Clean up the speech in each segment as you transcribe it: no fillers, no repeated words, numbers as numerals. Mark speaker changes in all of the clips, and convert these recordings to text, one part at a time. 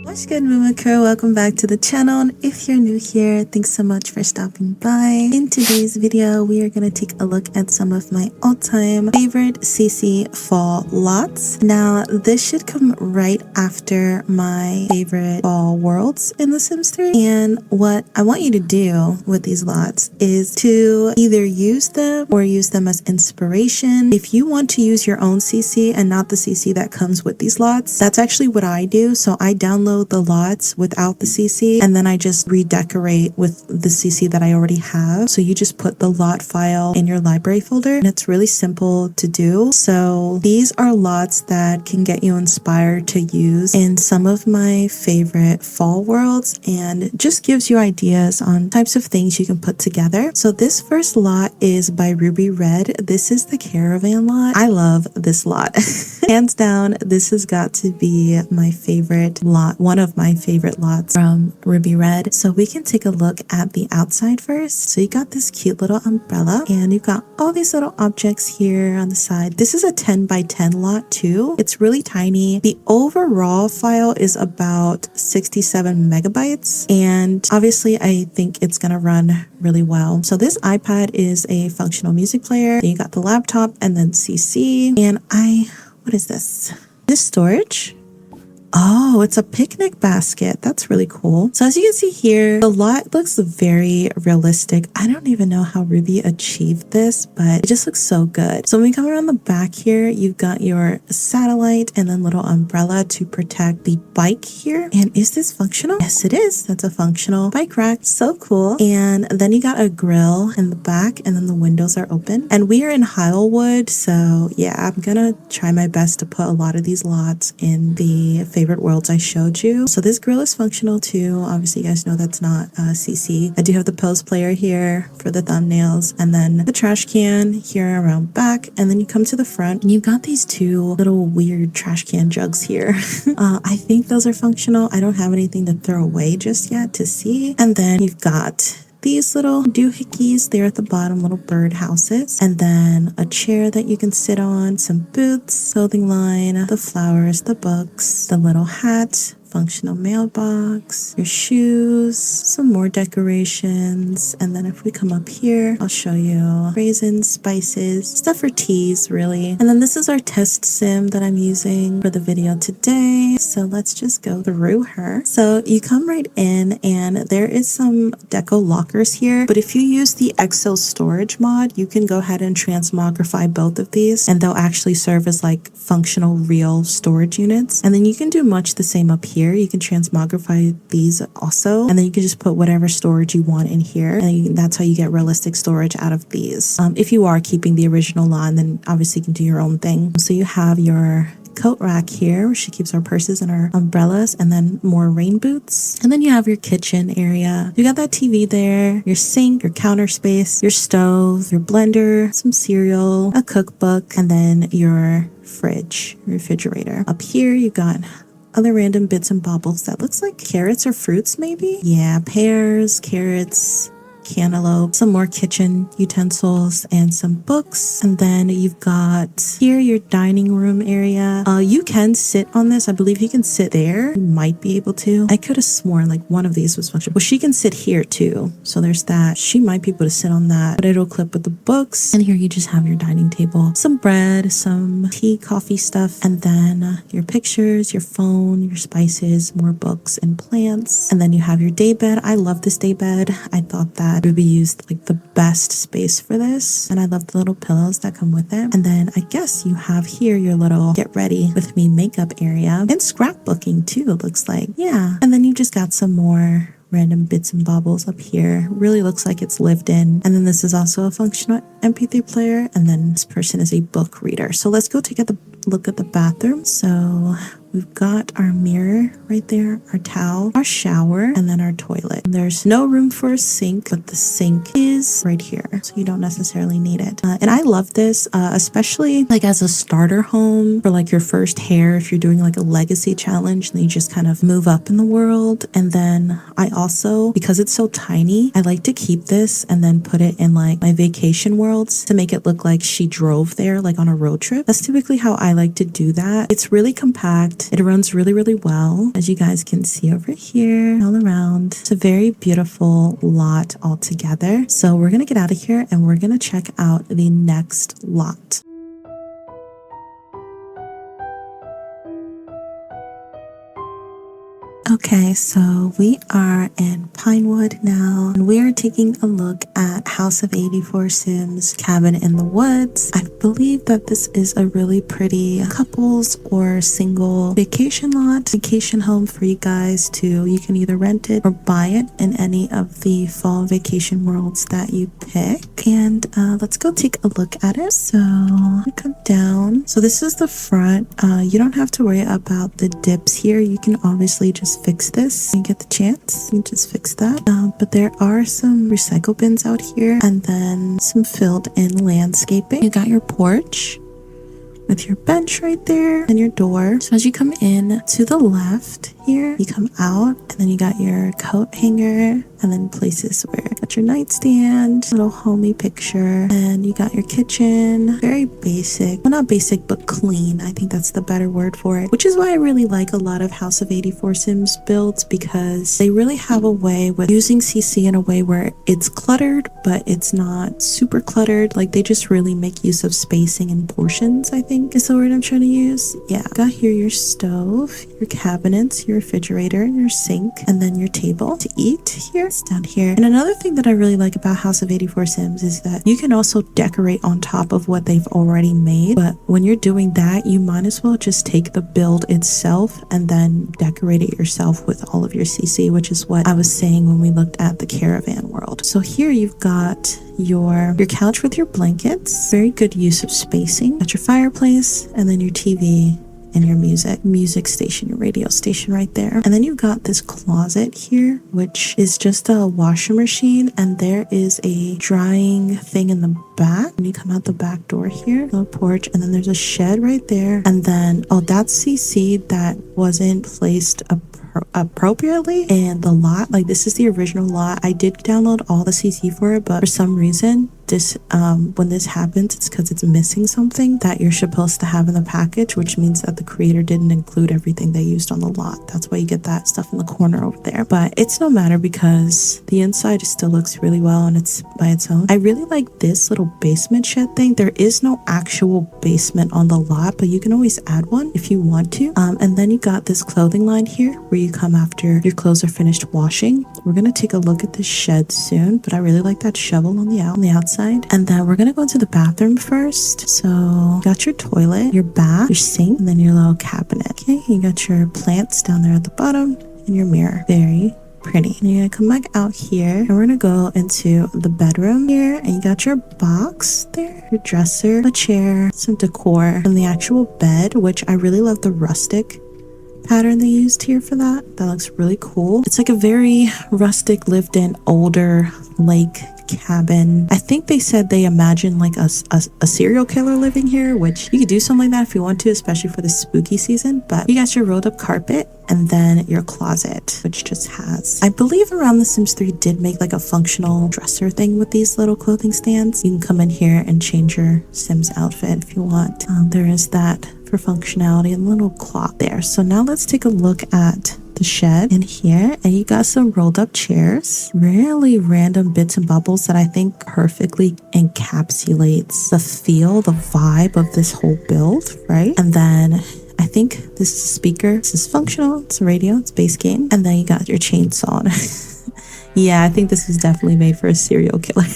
Speaker 1: What's good, MooMoo crew? Welcome back to the channel. And if you're new here, thanks so much for stopping by. In today's video, we are going to take a look at some of my all-time favorite CC fall lots. Now, this should come right after my favorite fall worlds in The Sims 3. And what I want you to do with these lots is to either use them or use them as inspiration. If you want to use your own CC and not the CC that comes with these lots, that's actually what I do. So I download the lots without the CC and then I just redecorate with the CC that I already have. So you just put the lot file in your library folder and it's really simple to do. So these are lots that can get you inspired to use in some of my favorite fall worlds and just gives you ideas on types of things you can put together. So this first lot is by Ruby Red. This is the Caravan lot. I love this lot. Hands down, this has got to be my favorite lot, one of my favorite lots from Ruby Red. So we can take a look at the outside first. So you got this cute little umbrella and you've got all these little objects here on the side. This is a 10 by 10 lot too. It's really tiny. The overall file is about 67 megabytes. And obviously I think it's going to run really well. So this iPad is a functional music player. Then you got the laptop and then CC. And what is this? This storage? Oh, it's a picnic basket. That's really cool. So as you can see here, the lot looks very realistic. I don't even know how Ruby achieved this, but it just looks so good. So when we come around the back here, you've got your satellite and then little umbrella to protect the bike here. And is this functional? Yes, it is. That's a functional bike rack. So cool. And then you got a grill in the back and then the windows are open. And we are in 𝙁𝖖𝙊𝙓. So yeah, I'm gonna try my best to put a lot of these lots in the favorite worlds I showed you. So this grill is functional too. Obviously you guys know that's not CC. I do have the pose player here for the thumbnails and then the trash can here around back, and then you come to the front and you've got these two little weird trash can jugs here. I think those are functional. I don't have anything to throw away just yet to see. And then you've got these little doohickeys there at the bottom, little bird houses, and then a chair that you can sit on, some boots, clothing line, the flowers, the books, the little hat, functional mailbox, your shoes, some more decorations, and then if we come up here, I'll show you raisins, spices, stuff for teas really. And then this is our test sim that I'm using for the video today. So let's just go through her. So you come right in and there is some deco lockers here, but if you use the Exo storage mod, you can go ahead and transmogrify both of these and they'll actually serve as like functional real storage units. And then you can do much the same up here. You can transmogrify these also, and then you can just put whatever storage you want in here, and that's how you get realistic storage out of these. If you are keeping the original line, then obviously you can do your own thing. So you have your coat rack here where she keeps our purses and our umbrellas, and then more rain boots. And then you have your kitchen area. You got that TV there, your sink, your counter space, your stove, your blender, some cereal, a cookbook, and then your fridge, refrigerator. Up here you got other random bits and baubles that looks like carrots or fruits maybe. Yeah, pears, carrots, cantaloupe, some more kitchen utensils and some books. And then you've got here your dining room area. You can sit on this. I believe you can sit there. You might be able to. I could have sworn like one of these was functional. Well, she can sit here too. So there's that. She might be able to sit on that, but it'll clip with the books. And here you just have your dining table, some bread, some tea, coffee stuff, and then your pictures, your phone, your spices, more books and plants. And then you have your day bed. I love this day bed. I thought that Ruby used like the best space for this, and I love the little pillows that come with it. And then I guess you have here your little get ready with me makeup area and scrapbooking too, it looks like. Yeah, and then you just got some more random bits and baubles up here. Really looks like it's lived in. And then this is also a functional MP3 player, and then this person is a book reader. So let's go take a look at the bathroom. So we've got our mirror right there, our towel, our shower, and then our toilet. There's no room for a sink, but the sink is right here, so you don't necessarily need it. And I love this, especially like as a starter home for like your first hair, if you're doing like a legacy challenge, then you just kind of move up in the world. And then I also, because it's so tiny, I like to keep this and then put it in like my vacation worlds to make it look like she drove there like on a road trip. That's typically how I like to do that. It's really compact. but it runs really well, as you guys can see over here, all around. It's a very beautiful lot altogether. So we're gonna get out of here and we're gonna check out the next lot. Okay, so we are in Pinewood now, and we are taking a look at House of 84 Sims Cabin in the Woods. I believe that this is a really pretty couples or single vacation lot, vacation home for you guys to, you can either rent it or buy it in any of the fall vacation worlds that you pick. And let's go take a look at it. So come down. So this is the front. You don't have to worry about the dips here. You can obviously just fix this and get the chance. You can just fix that. But there are some recycle bins out here and then some filled in landscaping. You got your porch with your bench right there and your door. So as you come in to the left here, you come out and then you got your coat hanger and then places where you got your nightstand, little homey picture, and you got your kitchen. Very basic. Well, not basic, but clean. I think that's the better word for it, which is why I really like a lot of House of 84 Sims builds, because they really have a way with using CC in a way where it's cluttered, but it's not super cluttered. Like, they just really make use of spacing and portions, I think is the word I'm trying to use. Yeah. Got here your stove, your cabinets, your refrigerator, your sink, and then your table to eat here. It's down here. And another thing that I really like about House of 84 Sims is that you can also decorate on top of what they've already made. But when you're doing that, you might as well just take the build itself and then decorate it yourself with all of your CC, which is what I was saying when we looked at the Caravan world. So here you've got your couch with your blankets. Very good use of spacing. Got your fireplace and then your TV and your music station, your radio station right there. And then you've got this closet here, which is just a washer machine, and there is a drying thing in the back. When you come out the back door here, little porch, and then there's a shed right there. And then, oh, that's CC that wasn't placed appropriately in the lot. Like, this is the original lot. I did download all the CC for it, but for some reason this when this happens, it's because it's missing something that you're supposed to have in the package, which means that the creator didn't include everything they used on the lot. That's why you get that stuff in the corner over there. But it's no matter, because the inside still looks really well and it's by its own. I really like this little basement shed thing. There is no actual basement on the lot, but you can always add one if you want to. And then you got this clothing line here where you come after your clothes are finished washing. We're gonna take a look at this shed soon, but I really like that shovel on the outside. And then we're gonna go into the bathroom first. So you got your toilet, your bath, your sink, and then your little cabinet. Okay, you got your plants down there at the bottom and your mirror. Very pretty. And you're gonna come back out here and we're gonna go into the bedroom here, and you got your box there, your dresser, a chair, some decor, and the actual bed, which I really love the rustic pattern they used here for that. That looks really cool. It's like a very rustic, lived in, older lake cabin. I think they said they imagine like a serial killer living here, which you could do something like that if you want to, especially for the spooky season. But you got your rolled up carpet and then your closet, which just has, I believe around The Sims 3 did make like a functional dresser thing with these little clothing stands. You can come in here and change your Sims outfit if you want. There is that for functionality and a little clock there. So now let's take a look at the shed in here, and you got some rolled up chairs, really random bits and bubbles that I think perfectly encapsulates the feel, the vibe of this whole build, right? And then I think this is a speaker. This is functional. It's a radio. It's base game. And then you got your chainsaw. Yeah, I think this was definitely made for a serial killer.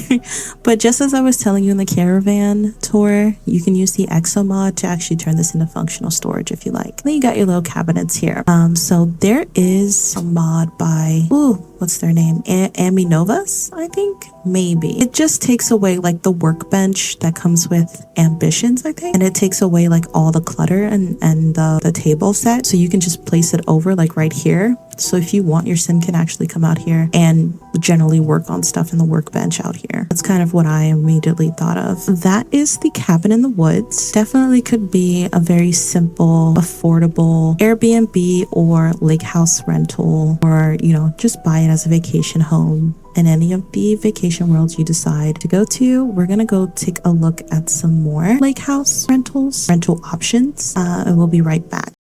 Speaker 1: But just as I was telling you in the Caravan tour, you can use the EXO mod to actually turn this into functional storage if you like. Then you got your little cabinets here. So there is a mod by, what's their name? Aminovas, I think? Maybe. It just takes away like the workbench that comes with ambitions, I think. And it takes away like all the clutter and the table set. So you can just place it over like right here. So if you want, your sim can actually come out here and generally work on stuff in the workbench out here. That's kind of what I immediately thought of. That is the cabin in the woods. Definitely could be a very simple, affordable Airbnb or lake house rental, or, you know, just buy it as a vacation home in any of the vacation worlds you decide to go to. We're gonna go take a look at some more lake house rental options, and we'll be right back.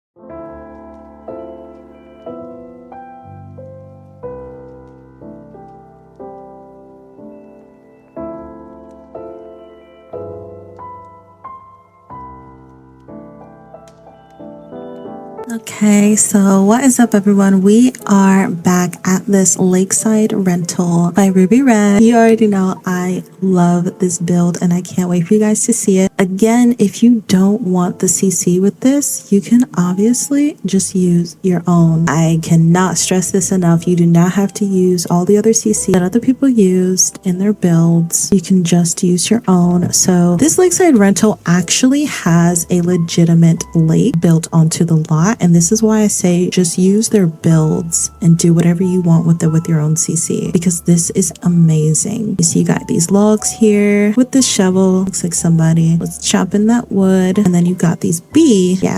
Speaker 1: Okay, so what is up everyone? We are back at this Lakeside rental by Ruby Red. You already know I love this build and I can't wait for you guys to see it. Again, if you don't want the CC with this, you can obviously just use your own. I cannot stress this enough. You do not have to use all the other CC that other people used in their builds. You can just use your own. So this Lakeside rental actually has a legitimate lake built onto the lot. And this is why I say just use their builds and do whatever you want with it with your own CC, because this is amazing. You see you got these logs here with this shovel. Looks like somebody was chopping that wood. And then you got these beekeeper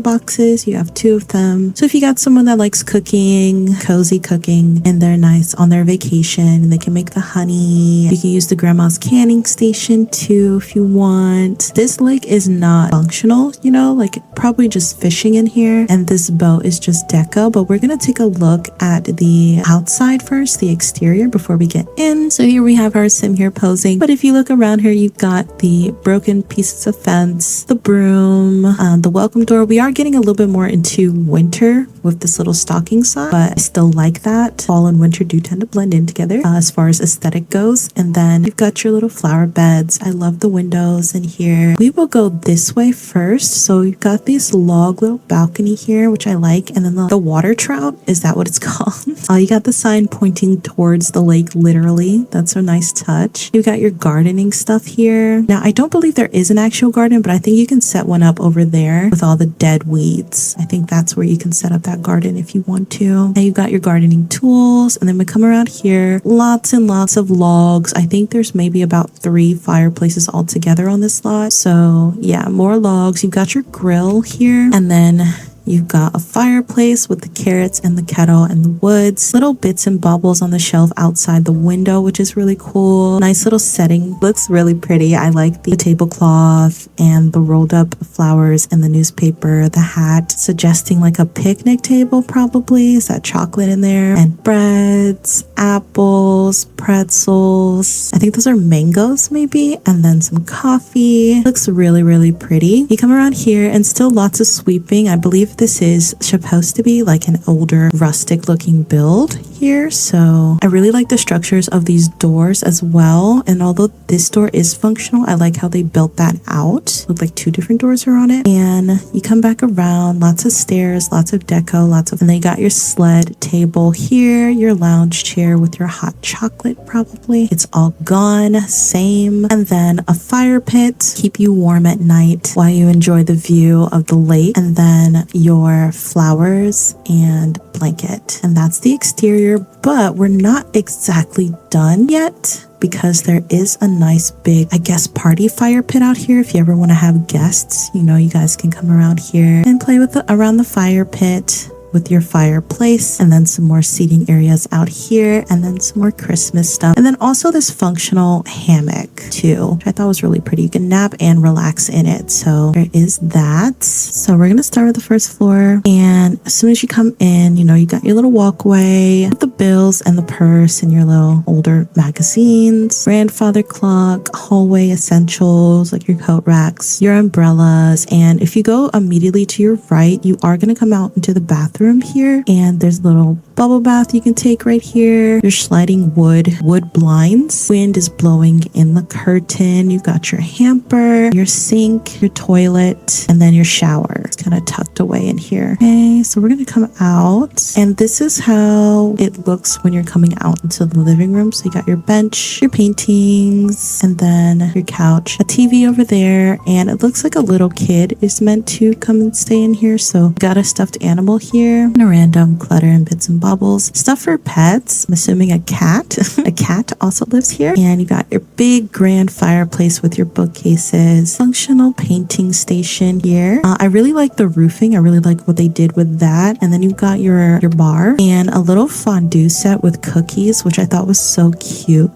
Speaker 1: boxes. You have 2 of them. So if you got someone that likes cooking, cozy cooking, and they're nice on their vacation and they can make the honey, you can use the grandma's canning station too if you want. This lake is not functional, you know, like probably just fishing in here, and this boat is just deco. But we're gonna take a look at the outside first, the exterior, before we get in. So here we have our sim here posing, but if you look around here, you've got the broken pieces of fence, the broom, the welcome door. We are getting a little bit more into winter with this little stocking sock, but I still like that. Fall and winter do tend to blend in together as far as aesthetic goes. And then you've got your little flower beds. I love the windows in here. We will go this way first. So you've got this log little balcony here, which I like. And then the water trout, is that what it's called? You got the sign pointing towards the lake, literally. That's a nice touch. You've got your gardening stuff here. Now, I don't believe there is an actual garden, but I think you can set one up over there with all the dead weeds. I think that's where you can set up that garden if you want to. And you've got your gardening tools. And then we come around here, lots and lots of logs. I think there's maybe about 3 fireplaces altogether on this lot. So yeah, more logs. You've got your grill here, and then you've got a fireplace with the carrots and the kettle and the woods. Little bits and baubles on the shelf outside the window, which is really cool. Nice little setting. Looks really pretty. I like the tablecloth and the rolled up flowers and the newspaper, the hat, suggesting like a picnic table probably. Is that chocolate in there? And breads, apples, pretzels. I think those are mangoes maybe. And then some coffee. Looks really, really pretty. You come around here and still lots of sweeping. I believe this is supposed to be like an older rustic looking build here. So I really like the structures of these doors as well. And although this door is functional, I like how they built that out. Look like 2 different doors are on it. And you come back around, lots of stairs, lots of deco, and then you got your sled table here, your lounge chair with your hot chocolate probably. It's all gone, same. And then a fire pit, keep you warm at night while you enjoy the view of the lake. And then your flowers and blanket. And that's the exterior, but we're not exactly done yet, because there is a nice big, I guess, party fire pit out here. If you ever want to have guests, you know, you guys can come around here and play with around the fire pit with your fireplace, and then some more seating areas out here, and then some more Christmas stuff. And then also this functional hammock too, which I thought was really pretty. You can nap and relax in it. So there is that. So we're gonna start with the first floor, and as soon as you come in, you know, you got your little walkway with the bills and the purse and your little older magazines, grandfather clock, hallway essentials like your coat racks, your umbrellas. And if you go immediately to your right, you are gonna come out into the bathroom here, and there's a little bubble bath you can take right here. You're sliding wood blinds. Wind is blowing in the curtain. You've got your hamper, your sink, your toilet, and then your shower. It's kind of tucked away in here. Okay, so we're gonna come out, and this is how it looks when you're coming out into the living room. So you got your bench, your paintings, and then your couch, a TV over there, and it looks like a little kid is meant to come and stay in here. So got a stuffed animal here, and a random clutter and bits and bobbles. Stuff for pets. I'm assuming a cat. A cat also lives here. And you got your big grand fireplace with your bookcases. Functional painting station here. I really like the roofing. I really like what they did with that. And then you've got your bar and a little fondue set with cookies, which I thought was so cute.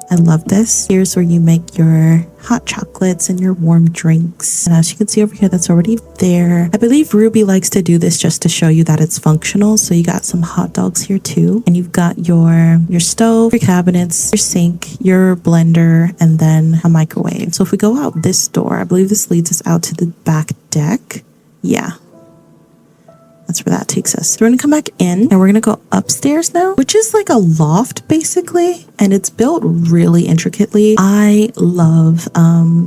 Speaker 1: I love this. Here's where you make your hot chocolates and your warm drinks. And as you can see over here, that's already there. I believe Ruby likes to do this just to show you that it's functional. So you got some hot dogs here too. And you've got your stove, your cabinets, your sink, your blender, and then a microwave. So if we go out this door, I believe this leads us out to the back deck. Yeah. that's where that takes us. So we're gonna come back in and we're gonna go upstairs now, which is like a loft basically, and it's built really intricately. I love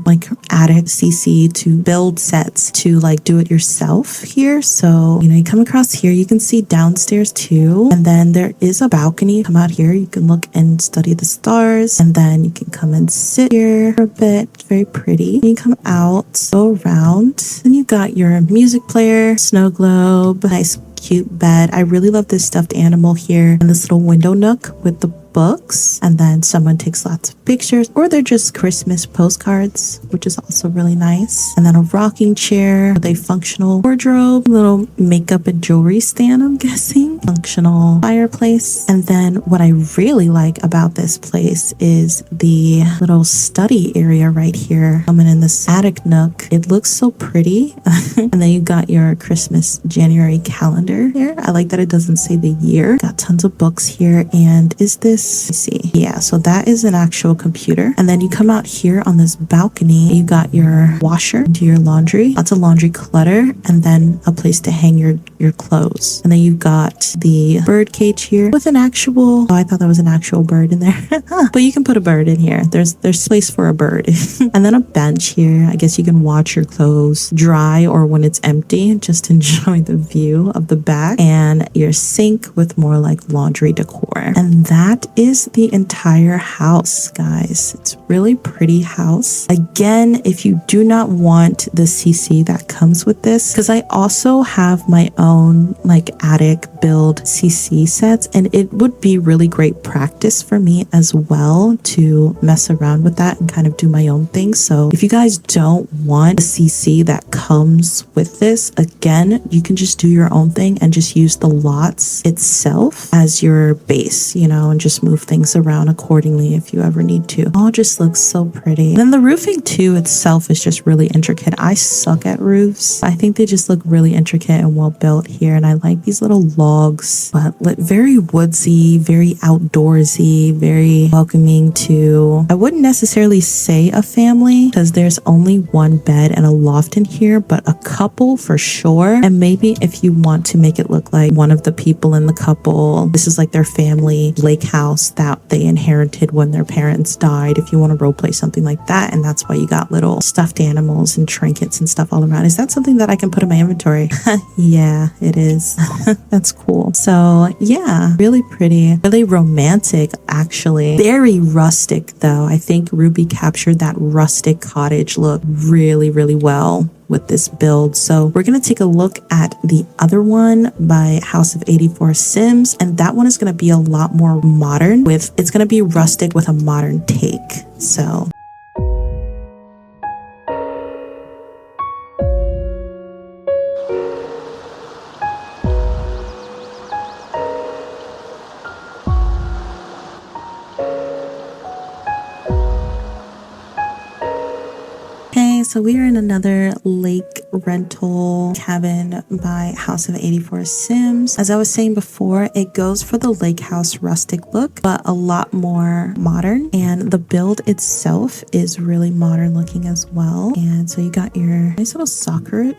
Speaker 1: like attic CC to build sets to like do it yourself here. So, you know, you come across here, you can see downstairs too, and then there is a balcony. Come out here, you can look and study the stars, and then you can come and sit here for a bit. It's very pretty. You come out, go around, and you got your music player, snow globe, nice cute bed. I really love this stuffed animal here and this little window nook with the books, and then someone takes lots of pictures, or they're just Christmas postcards, which is also really nice. And then a rocking chair with a functional wardrobe, little makeup and jewelry stand, I'm guessing, functional fireplace. And then what I really like about this place is the little study area right here coming in this attic nook. It looks so pretty. And then you got your Christmas January calendar here. I like that it doesn't say the year. Got tons of books here. And is this, let's see, yeah, so that is an actual computer. And then you come out here on this balcony, you got your washer, do your laundry, lots of laundry clutter, and then a place to hang your clothes. And then you got the bird cage here with an actual, oh, I thought that was an actual bird in there. But you can put a bird in here. There's place for a bird. And then a bench here. I guess you can watch your clothes dry, or when it's empty, just enjoy the view of the back. And your sink with more like laundry decor. And that is the entire house, guys. It's really pretty house. Again, if you do not want the CC that comes with this, because I also have my own like attic build CC sets, and it would be really great practice for me as well to mess around with that and kind of do my own thing. So if you guys don't want the CC that comes with this, again, you can just do your own thing and just use the lots itself as your base, you know, and just move things around accordingly if you ever need to. Oh, it just looks so pretty. And then the roofing too itself is just really intricate. I suck at roofs. I think they just look really intricate and well built here, and I like these little logs, but very woodsy, very outdoorsy, very welcoming to, I wouldn't necessarily say a family because there's only one bed and a loft in here, but a couple for sure. And maybe if you want to make it look like one of the people in the couple, this is like their family lake house that they inherited when their parents died, if you want to role play something like that. And that's why you got little stuffed animals and trinkets and stuff all around. Is that something that I can put in my inventory? Yeah, it is. That's cool. So yeah, really pretty, really romantic actually. Very rustic though. I think Ruby captured that rustic cottage look really, really well with this build. So we're going to take a look at the other one by House of 84 Sims, and that one is going to be a lot more modern with, it's going to be rustic with a modern take. So so we are in another lake rental cabin by House of 84 Sims. As I was saying before, it goes for the lake house rustic look, but a lot more modern. And the build itself is really modern looking as well. And so you got your nice little soccer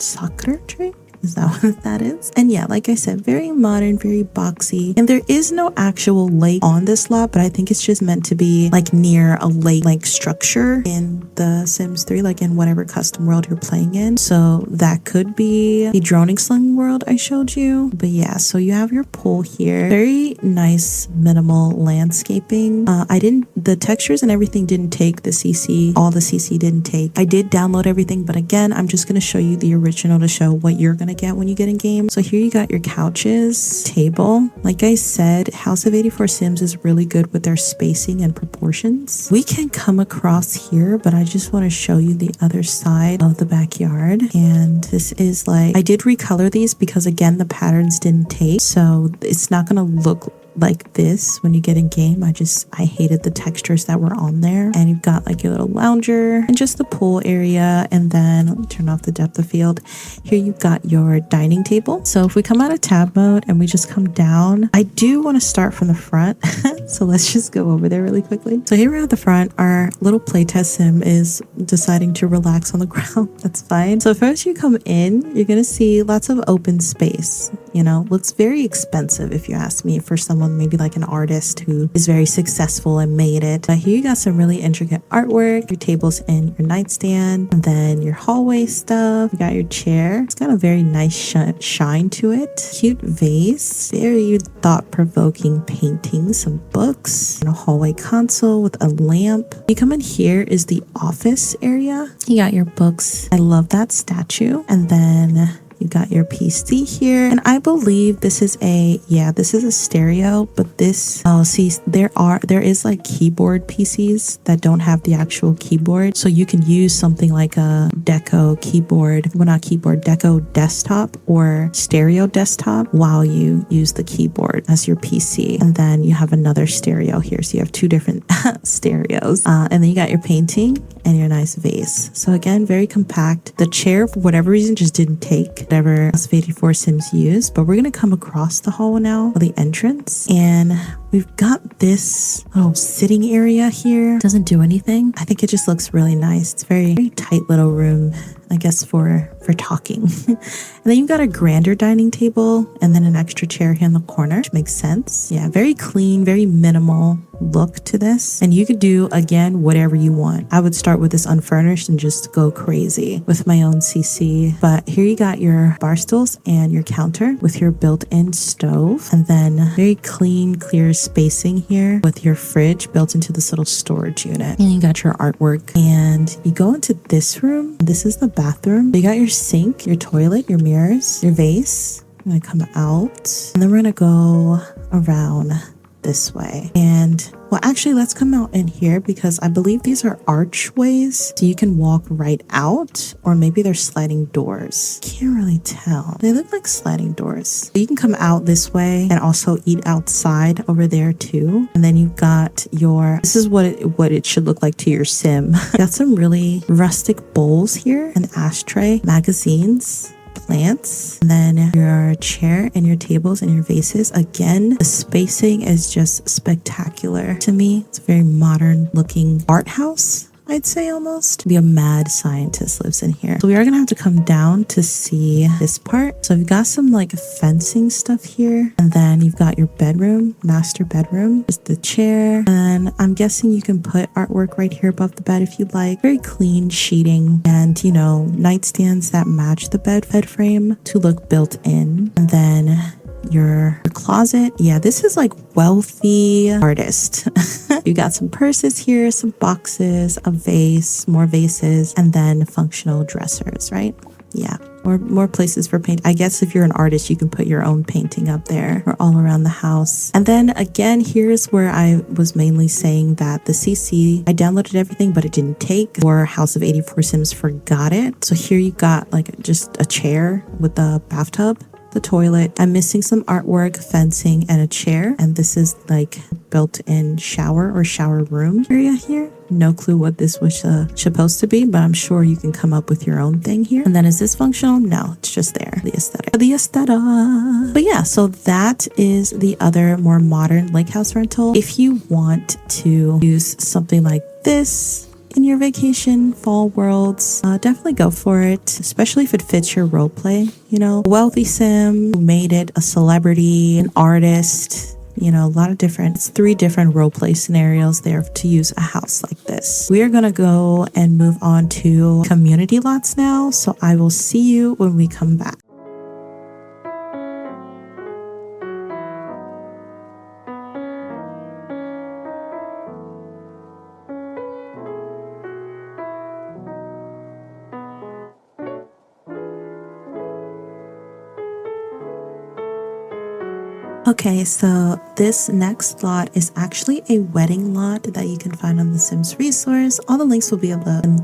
Speaker 1: tray. Is that what that is? And yeah, like I said, very modern, very boxy. And there is no actual lake on this lot, but I think it's just meant to be like near a lake-like structure in the Sims 3, like in whatever custom world you're playing in. So that could be the droning sling world I showed you. But yeah, so you have your pool here. Very nice, minimal landscaping. The textures and everything didn't take the CC. All the CC didn't take. I did download everything, but again, I'm just going to show you the original to show what you're going to get when you get in game. So here you got your couches, table. Like I said, House of 84 Sims is really good with their spacing and proportions. We can come across here, but I just want to show you the other side of the backyard. And this is like, I did recolor these because again, the patterns didn't take. So it's not going to look like this when you get in game. I hated the textures that were on there. And you've got like your little lounger and just the pool area. And then let me turn off the depth of field. Here you've got your dining table. So if we come out of tab mode and we just come down, I do want to start from the front. So let's just go over there really quickly. So here we're at the front. Our little playtest sim is deciding to relax on the ground. That's fine. So first you come in, you're going to see lots of open space. You know, looks very expensive if you ask me, for someone maybe like an artist who is very successful and made it. But here you got some really intricate artwork, your tables and your nightstand, and then your hallway stuff. You got your chair. It's got a very nice shine to it. Cute vase, very thought-provoking painting, some books, and a hallway console with a lamp. You come in, here is the office area. You got your books. I love that statue. And then you got your PC here, and I believe this is a stereo, but this, oh, see, there is like keyboard PCs that don't have the actual keyboard, so you can use something like a Deco desktop or stereo desktop while you use the keyboard as your PC. And then you have another stereo here, so you have two different stereos, and then you got your painting and your nice vase. So again, very compact. The chair, for whatever reason, just didn't take whatever 𝙁𝙁𝙗 sims used, but we're gonna come across the hall now for the entrance, and we've got this little sitting area here. Doesn't do anything. I think it just looks really nice. It's very tight little room, I guess, for talking. And then you've got a grander dining table and then an extra chair here in the corner, which makes sense. Yeah, very clean, very minimal look to this. And you could do, again, whatever you want. I would start with this unfurnished and just go crazy with my own CC. But here you got your bar stools and your counter with your built-in stove. And then very clean, clear spacing here with your fridge built into this little storage unit. And you got your artwork. And you go into this room. This is the bathroom. You got your sink, your toilet, your mirrors, your vase. I'm gonna come out, and then we're gonna go around this way. And well, actually, let's come out in here because I believe these are archways, so you can walk right out, or maybe they're sliding doors. Can't really tell. They look like sliding doors. So you can come out this way and also eat outside over there too. And then you've got your, this is what it should look like to your sim. Got some really rustic bowls here, an ashtray, magazines, plants, and then your chair and your tables and your vases. Again, the spacing is just spectacular to me. It's a very modern looking art house, I'd say, almost. Be a mad scientist lives in here. So we are gonna have to come down to see this part. So you've got some like fencing stuff here, and then you've got your bedroom, master bedroom, just the chair, and I'm guessing you can put artwork right here above the bed if you'd like. Very clean sheeting, and you know, nightstands that match the bed frame to look built in. And then your closet. Yeah, this is like wealthy artist. You got some purses here, some boxes, a vase, more vases, and then functional dressers, right? Yeah, more places for paint. I guess if you're an artist, you can put your own painting up there or all around the house. And then again, here's where I was mainly saying that the CC, I downloaded everything, but it didn't take, or House of 84 Sims forgot it. So here you got like just a chair with a bathtub, the toilet. I'm missing some artwork, fencing, and a chair. And this is like built-in shower or shower room area here. No clue what this was supposed to be, but I'm sure you can come up with your own thing here. And then is this functional? No, it's just there. The aesthetic. But yeah, so that is the other more modern lake house rental. If you want to use something like this in your vacation fall worlds, definitely go for it, especially if it fits your role play. You know, wealthy sim who made it, a celebrity, an artist, you know, a lot of different, it's 3 different role play scenarios there to use a house like this. We are gonna go and move on to community lots now, so I will see you when we come back. Okay, so this next lot is actually a wedding lot that you can find on the Sims resource. All the links will be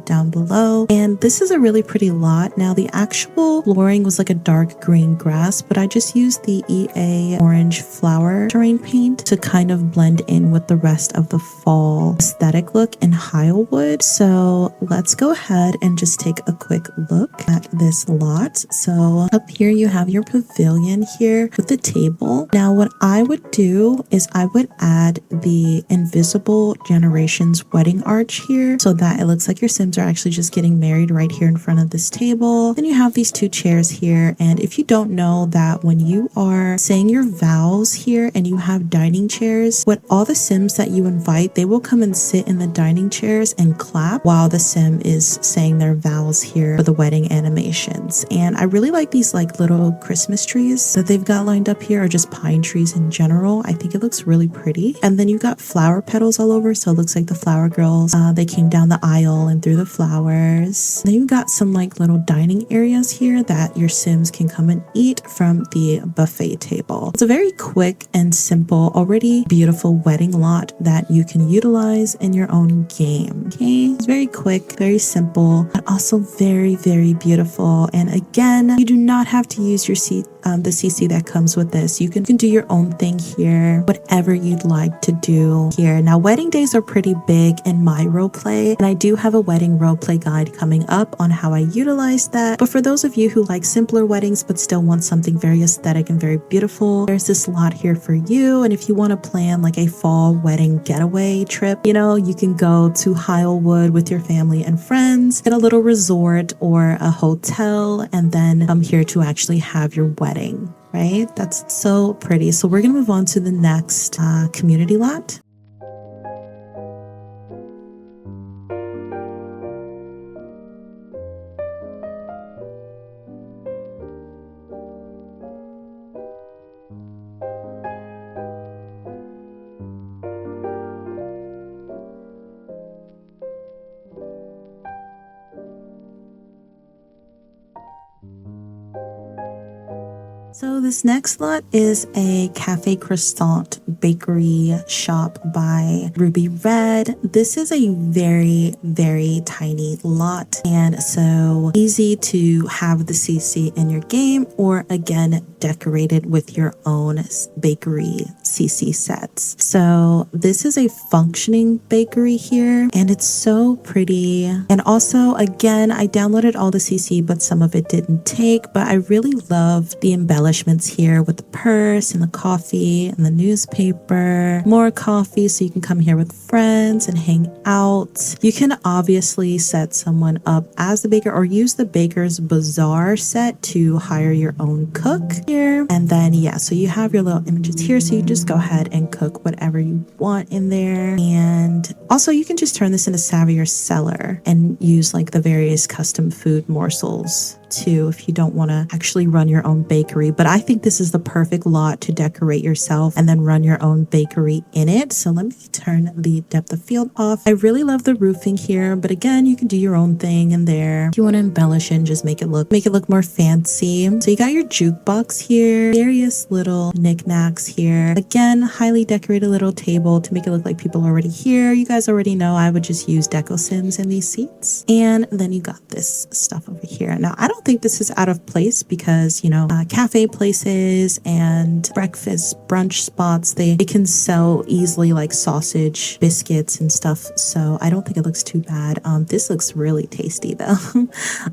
Speaker 1: down below. And this is a really pretty lot. Now the actual flooring was like a dark green grass, but I just used the EA orange flower terrain paint to kind of blend in with the rest of the fall aesthetic look in Hilewood. So let's go ahead and just take a quick look at this lot. So up here you have your pavilion here with the table. Now what I would do is I would add the invisible generations wedding arch here so that it looks like your Sims are actually just getting married right here in front of this table. Then you have these two chairs here, and if you don't know that when you are saying your vows here and you have dining chairs, what all the Sims that you invite, they will come and sit in the dining chairs and clap while the Sim is saying their vows here for the wedding animations. And I really like these like little Christmas trees that they've got lined up here, or just pine trees in general. I think it looks really pretty. And then you've got flower petals all over, so it looks like the flower girls, they came down the aisle and threw the flowers. Then you've got some like little dining areas here that your Sims can come and eat from the buffet table. It's a very quick and simple, already beautiful wedding lot that you can utilize in your own game. Okay, it's very quick, very simple, but also very, very beautiful. And again, you do not have to use your the CC that comes with this. You can do your own thing here, whatever you'd like to do here. Now, wedding days are pretty big in my roleplay, and I do have a wedding roleplay guide coming up on how I utilize that. But for those of you who like simpler weddings but still want something very aesthetic and very beautiful, there's this lot here for you. And if you want to plan like a fall wedding getaway trip, you know, you can go to Hilewood with your family and friends, get a little resort or a hotel, and then come here to actually have your wedding, right? That's so pretty. So we're gonna move on to the next community lot. So this next lot is a cafe croissant bakery shop by Ruby Red. This is a very, very tiny lot, and so easy to have the CC in your game, or again, decorated with your own bakery CC sets. So this is a functioning bakery here, and it's so pretty. And also, again, I downloaded all the CC, but some of it didn't take, but I really love the embellishments here with the purse and the coffee and the newspaper, more coffee so you can come here with friends and hang out. You can obviously set someone up as the baker or use the baker's bazaar set to hire your own cook here. And then yeah, so you have your little images here, so you just go ahead and cook whatever you want in there. And also you can just turn this into Savvier Cellar and use like the various custom food morsels too if you don't want to actually run your own bakery. But I think this is the perfect lot to decorate yourself and then run your own bakery in it. So let me turn the depth of field off. I really love the roofing here, but again, you can do your own thing in there. If you want to embellish and just make it look more fancy. So you got your jukebox here, various little knickknacks here. Again, highly decorated little table to make it look like people are already here. You guys already know I would just use Deco Sims in these seats. And then you got this stuff over here. Now, I don't think this is out of place because, you know, cafe places and breakfast brunch spots, they can sell easily like sausage, biscuits and stuff. So I don't think it looks too bad. This looks really tasty though.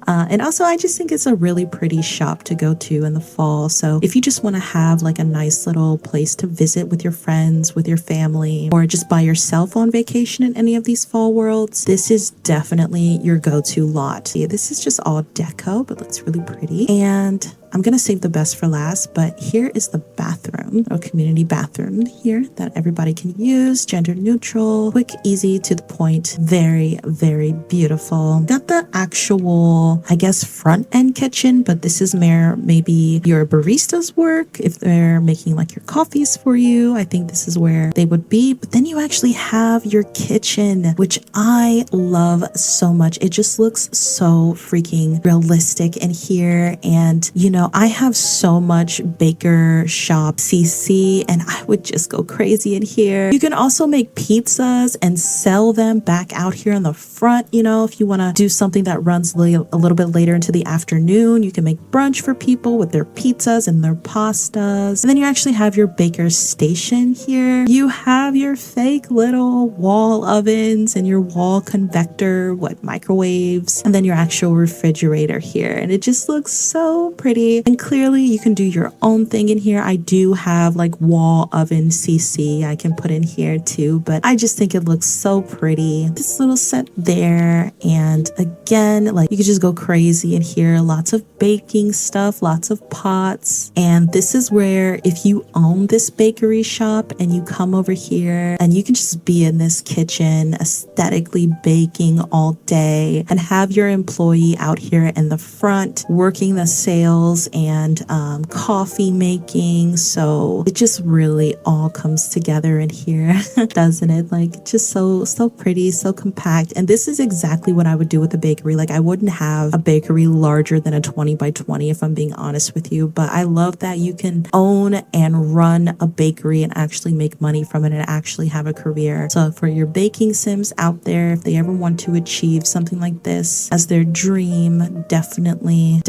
Speaker 1: And also I just think it's a really pretty shop to go to in the fall. So if you just want to have like a nice little place to visit with your friends, with your family, or just by yourself on vacation in any of these fall worlds, this is definitely your go-to lot. Yeah, this is just all deco, but looks really pretty. And I'm gonna save the best for last, but here is the bathroom or community bathroom here that everybody can use. Gender neutral, quick, easy, to the point, very, very beautiful. Got the actual, I guess, front end kitchen, but this is where maybe your baristas work if they're making like your coffees for you. I think this is where they would be. But then you actually have your kitchen, which I love so much. It just looks so freaking realistic in here, and you know, know, I have so much baker shop CC and I would just go crazy in here. You can also make pizzas and sell them back out here in the front. You know, if you want to do something that runs a little bit later into the afternoon, you can make brunch for people with their pizzas and their pastas. And then you actually have your baker's station here. You have your fake little wall ovens and your wall convector, microwaves, and then your actual refrigerator here. And it just looks so pretty. And clearly you can do your own thing in here. I do have like wall oven CC I can put in here too, but I just think it looks so pretty. This little set there, and again, like you could just go crazy in here. Lots of baking stuff, lots of pots. And this is where if you own this bakery shop and you come over here and you can just be in this kitchen aesthetically baking all day and have your employee out here in the front working the sales and coffee making. So it just really all comes together in here, doesn't it? Like just so pretty, so compact. And this is exactly what I would do with a bakery. Like I wouldn't have a bakery larger than a 20 by 20 if I'm being honest with you, but I love that you can own and run a bakery and actually make money from it and actually have a career. So for your baking sims out there, if they ever want to achieve something like this as their dream, definitely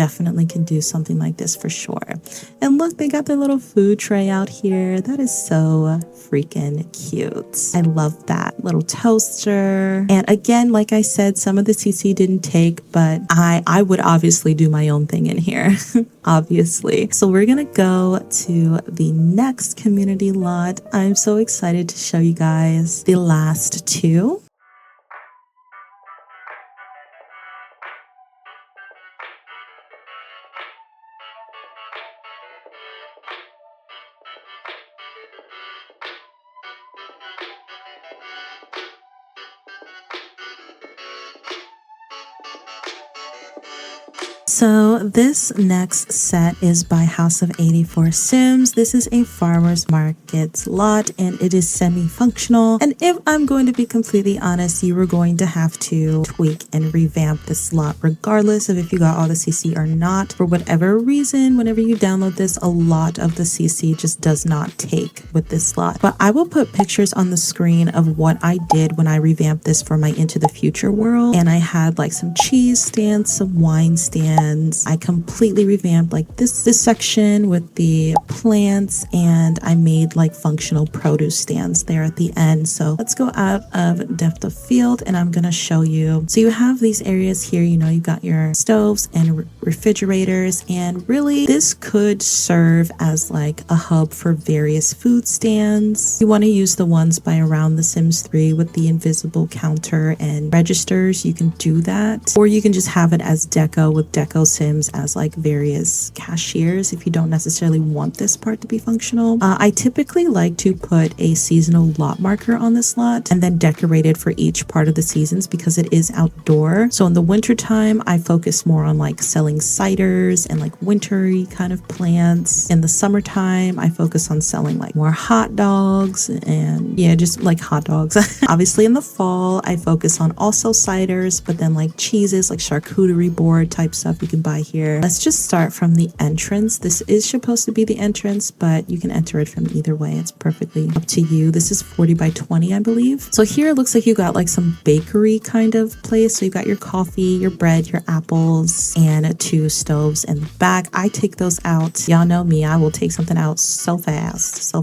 Speaker 1: can do something like this for sure. And look, they got their little food tray out here. That is so freaking cute. I love that little toaster. And again, like I said, some of the CC didn't take, but I would obviously do my own thing in here, obviously. So we're gonna go to the next community lot. I'm so excited to show you guys the last two. So this next set is by House of 84 Sims. This is a farmer's market lot and it is semi-functional. And if I'm going to be completely honest, you were going to have to tweak and revamp this lot regardless of if you got all the CC or not. For whatever reason, whenever you download this, a lot of the CC just does not take with this lot. But I will put pictures on the screen of what I did when I revamped this for my Into the Future world. And I had like some cheese stands, some wine stands. I completely revamped like this section with the plants, and I made like functional produce stands there at the end. So let's go out of depth of field and I'm gonna show you. So you have these areas here, you know, you've got your stoves and refrigerators, and really this could serve as like a hub for various food stands. You want to use the ones by around The Sims 3 with the invisible counter and registers. You can do that, or you can just have it as deco with deco sims as like various cashiers if you don't necessarily want this part to be functional. I typically like to put a seasonal lot marker on this lot and then decorate it for each part of the seasons because it is outdoor. So in the winter time, I focus more on like selling ciders and like wintry kind of plants. In the summertime, I focus on selling like more hot dogs and yeah, just like hot dogs. Obviously in the fall, I focus on also ciders, but then like cheeses, like charcuterie board type stuff you can buy here. Let's just start from the entrance. This is supposed to be the entrance, but you can enter it from either way. It's perfectly up to you. This is 40 by 20, I believe. So here it looks like you got like some bakery kind of place. So you got your coffee, your bread, your apples, and 2 stoves in the back. I take those out. Y'all know me. I will take something out so fast.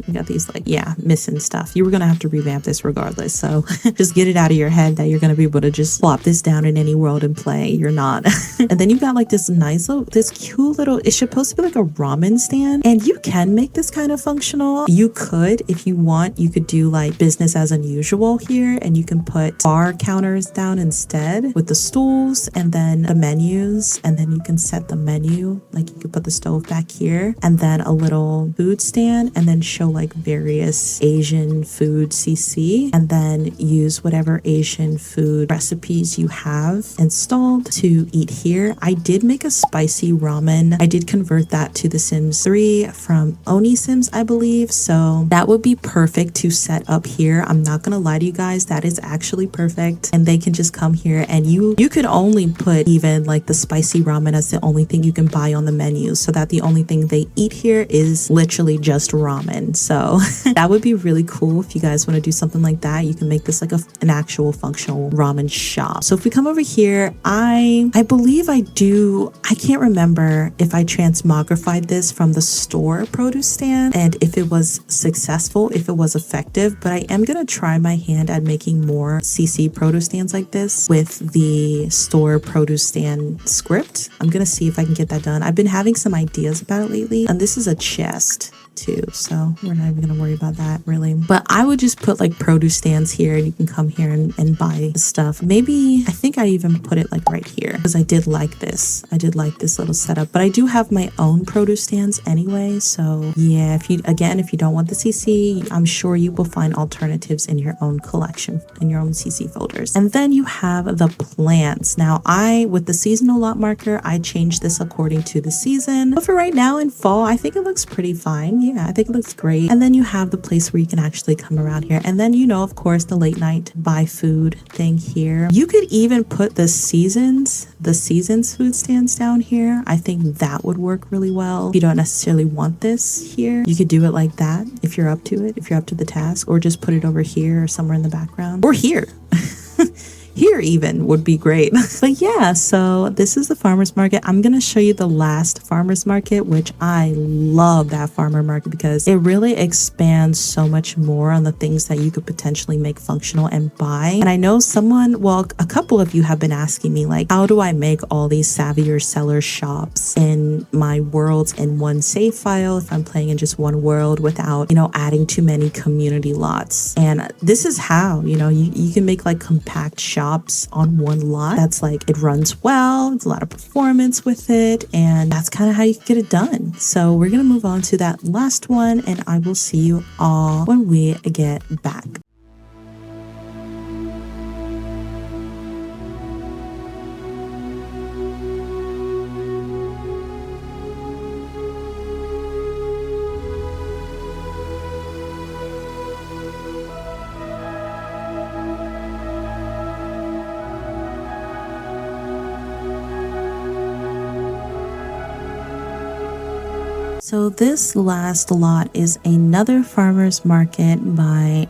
Speaker 1: You got these like, yeah, missing stuff. You were going to have to revamp this regardless. So just get it out of your head that you're going to be able to just plop this down in any world and play. You're not. And then you got like this nice little, this cute little, it's supposed to be like a ramen stand. And you can make this kind of functional. You could, if you want, you could do like business as unusual here. And you can put bar counters down instead with the stools and then the menus. And then you can set the menu, like you could put the stove back here and then a little food stand and then show like various Asian food CC and then use whatever Asian food recipes you have installed to eat here. I did make a spicy ramen. I did convert that to The Sims 3 from Oni Sims, I believe. So that would be perfect to set up here. I'm not gonna lie to you guys, that is actually perfect. And they can just come here, and you could only put even like the spicy ramen as the only thing you can buy on the menu, so that the only thing they eat here is literally just ramen. So that would be really cool. If you guys want to do something like that, you can make this like an actual functional ramen shop. So if we come over here, I believe I can't remember if I transmogrified this from the store produce stand and if it was successful, if it was effective, but I am gonna try my hand at making more CC produce stands like this with the store produce stand script. I'm gonna see if I can get that done. I've been having some ideas about it lately, and this is a chest too, so we're not even gonna worry about that really. But I would just put like produce stands here, and you can come here and buy the stuff. Maybe I think I even put it like right here because I did like this. I did like this little setup, but I do have my own produce stands anyway. So yeah, if you don't want the CC, I'm sure you will find alternatives in your own collection, in your own CC folders. And then you have the plants. Now with the seasonal lot marker, I changed this according to the season. But for right now in fall, I think it looks pretty fine. Yeah, I think it looks great. And then you have the place where you can actually come around here. And then, you know, of course, the late night buy food thing here. You could even put the seasons food stands down here. I think that would work really well. If you don't necessarily want this here, you could do it like that if you're up to it, if you're up to the task, or just put it over here or somewhere in the background, or here. Here even would be great. But yeah, so this is the farmers market. I'm gonna show you the last farmers market, which I love that farmer market because it really expands so much more on the things that you could potentially make functional and buy. And I know a couple of you have been asking me, like, how do I make all these savvier seller shops in my worlds in one save file if I'm playing in just one world without, you know, adding too many community lots? And this is how, you know, you can make like compact shops on one lot that's like, it runs well, it's a lot of performance with it, and that's kind of how you get it done. So we're gonna move on to that last one, and I will see you all when we get back. So this last lot is another farmer's market by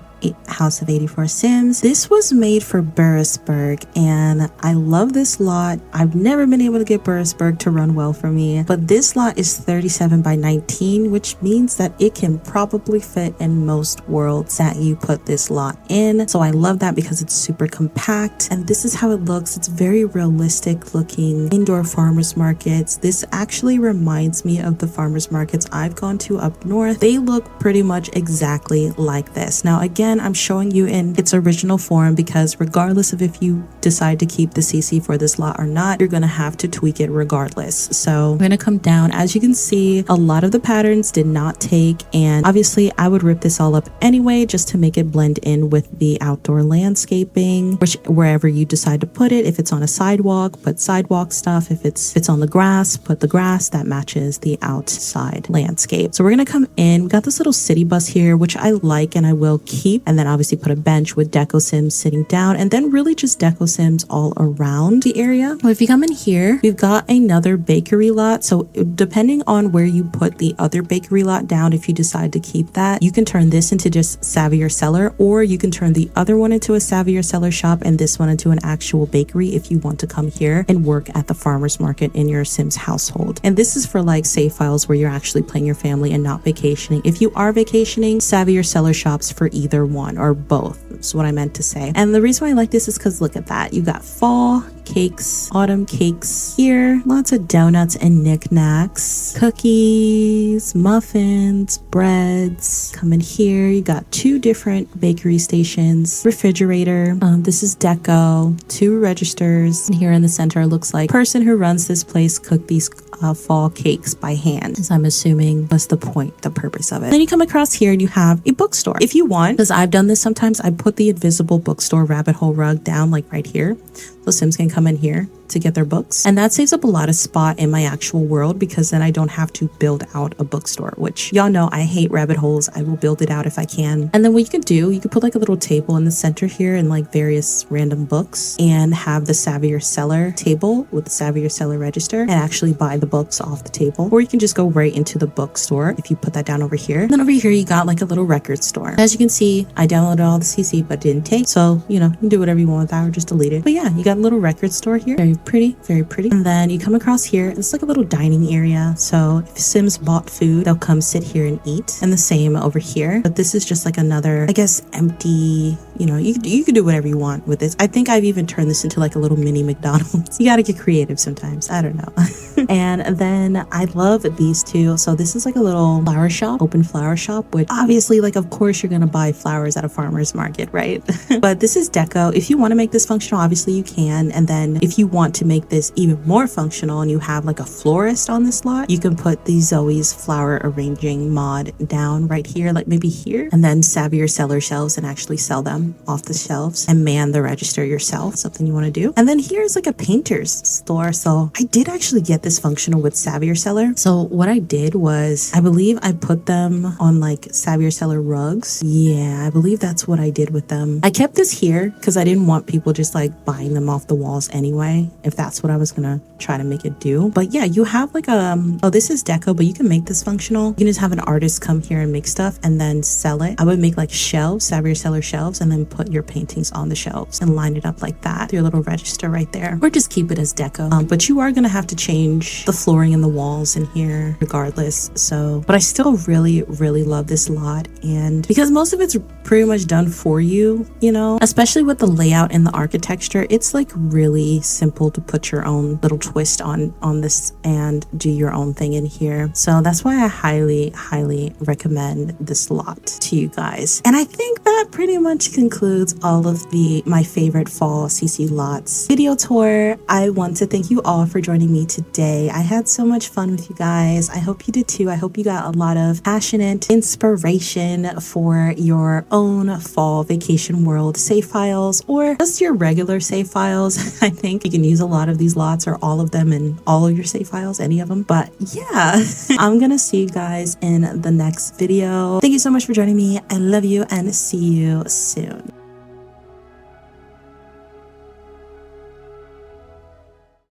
Speaker 1: House of 84 Sims. This was made for Boroughsburg, and I love this lot. I've never been able to get Boroughsburg to run well for me, but this lot is 37 by 19, which means that it can probably fit in most worlds that you put this lot in. So I love that because it's super compact, and this is how it looks. It's very realistic looking indoor farmers markets. This actually reminds me of the farmers markets I've gone to up north. They look pretty much exactly like this. Now again, I'm showing you in its original form because regardless of if you decide to keep the CC for this lot or not, you're gonna have to tweak it regardless. So I'm gonna come down. As you can see, a lot of the patterns did not take, and obviously I would rip this all up anyway just to make it blend in with the outdoor landscaping, which wherever you decide to put it. If it's on a sidewalk, put sidewalk stuff. If it's on the grass, put the grass that matches the outside landscape. So we're gonna come in. We got this little city bus here, which I like and I will keep, and then obviously put a bench with deco sims sitting down, and then really just deco sims all around the area. Well, if you come in here, we've got another bakery lot. So depending on where you put the other bakery lot down, if you decide to keep that, you can turn this into just savvier seller, or you can turn the other one into a savvier seller shop and this one into an actual bakery if you want to come here and work at the farmers market in your Sims household. And this is for like save files where you're actually playing your family and not vacationing. If you are vacationing, savvier seller shops for either one or both. That's what I meant to say. And the reason why I like this is because look at that. You got fall cakes, autumn cakes here, lots of donuts and knickknacks, cookies, muffins, breads. Come in here, you got two different bakery stations, refrigerator. This is deco, two registers. And here in the center looks like person who runs this place cooked these fall cakes by hand, as I'm assuming was the purpose of it. Then you come across here and you have a bookstore. If you want, because I've done this sometimes, I put the invisible bookstore rabbit hole rug down like right here. So Sims can come in here to get their books. And that saves up a lot of spot in my actual world, because then I don't have to build out a bookstore, which y'all know I hate rabbit holes. I will build it out if I can. And then what you can do, you could put like a little table in the center here and like various random books, and have the 𝙬𝙬𝙀 table with the 𝙬𝙬𝙀 register and actually buy the books off the table. Or you can just go right into the bookstore if you put that down over here. And then over here you got like a little record store. As you can see, I downloaded all the CC but didn't take, so you know, you can do whatever you want with that or just delete it. But yeah, you got a little record store here. Very pretty, very pretty. And then you come across here, it's like a little dining area, so if Sims bought food, they'll come sit here and eat. And the same over here, but this is just like another, I guess, empty, you know, you can do whatever you want with this. I think I've even turned this into like a little mini McDonald's. You gotta get creative sometimes, I don't know. And then I love these two. So this is like a little flower shop, open flower shop, which obviously, like, of course you're gonna buy flowers at a farmer's market, right? But this is deco. If you want to make this functional, obviously you can. And then if you want to make this even more functional and you have like a florist on this lot, you can put the Zoe's flower arranging mod down right here, like maybe here, and then savvy your seller shelves and actually sell them off the shelves and man the register yourself. Something you want to do. And then here's like a painter's store. So I did actually get this functional with savvy your seller. So what I did was, I believe I put them on like savvy your seller rugs. Yeah, I believe that's what I did with them. I kept this here because I didn't want people just like buying them off the walls anyway, if that's what I was gonna try to make it do. But yeah, you have like oh, this is deco, but you can make this functional. You can just have an artist come here and make stuff and then sell it. I would make like shelves, savvy your seller shelves, and then put your paintings on the shelves and line it up like that, your little register right there, or just keep it as deco. But you are gonna have to change the flooring and the walls in here regardless. So, but I still really love this lot, and because most of it's pretty much done for you, you know, especially with the layout and the architecture, it's like really simple to put your own little twist on this and do your own thing in here. So that's why I highly recommend this lot to you guys. And I think that pretty much concludes all of my favorite fall CC lots video tour. I want to thank you all for joining me today. I had so much fun with you guys. I hope you did too. I hope you got a lot of passionate inspiration for your own fall vacation world save files, or just your regular save files. I think you can use a lot of these lots or all of them in all of your save files, any of them. But yeah, I'm gonna see you guys in the next video. Thank you so much for joining me. I love you and see you soon.